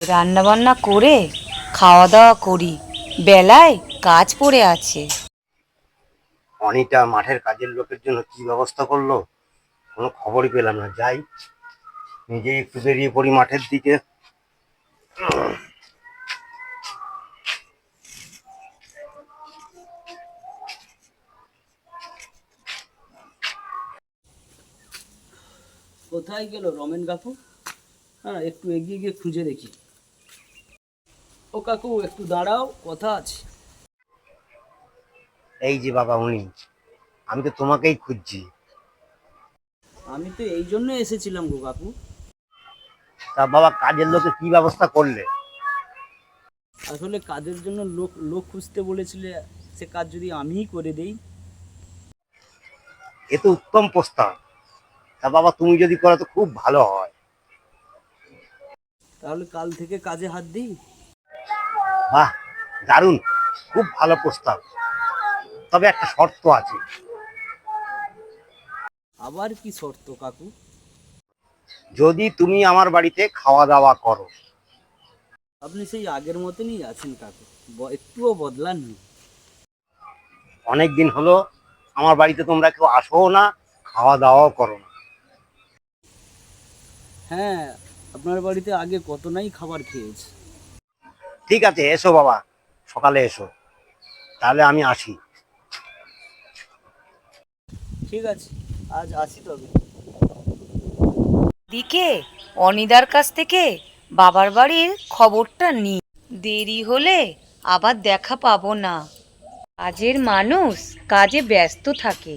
রান্না বান্না করে খাওয়া দাওয়া করি, বেলায় কাজ পড়ে আছে। অনিতা মাঠের কাজের লোকের জন্য কি ব্যবস্থা করলো, কোনো খবরই পেলাম না। যাই, নিজে একটু বেরিয়ে পড়ি মাঠের দিকে। কোথায় গেল রমেন কাকু? হ্যাঁ, একটু এগিয়ে গিয়ে খুঁজে দেখি। ও কাকু, একটু দাঁড়াও, কথা আছে। এই যে বাবা, উনি। আমি তো তোমাকেই খুঁজছি। আমি তো এই জন্য এসেছিলাম গো কাকু। তা বাবা, কাজের লোকের কি ব্যবস্থা করলে? আসলে কাজের জন্য লোক লোক খুঁজতে বলেছিলে, সে কাজ যদি আমিই করে দেই। এ তো উত্তম প্রস্তাব। তা বাবা, তুমি যদি করো তো খুব ভালো হয়। তাহলে কাল থেকে কাজে হাত দিই। বাহ, দারুণ, খুব ভালো প্রস্তাব। তবে একটা শর্ত আছে। আবার কি শর্ত কাকু? যদি তুমি আমার বাড়িতে খাওয়া দাওয়া করো। আপনি সেই আগের মতনই আছেন কাকু, একটুও বদলাননি। অনেক দিন হলো আমার বাড়িতে তোমরা কেউ আসো না, খাওয়া দাওয়াও করো না। হ্যাঁ, আপনার বাড়িতে আগে কত নাই খাবার খেয়েছি। ঠিক আছে, এসো বাবা, সকালে এসো। তাহলে আমি আসি। ঠিক আছে, আজ আসি তবে। দিকে অনিদার কাছ থেকে বাবার বাড়ির খবরটা নি, দেরি হলে আবার দেখা পাবো না। কাজের মানুষ কাজে ব্যস্ত থাকে।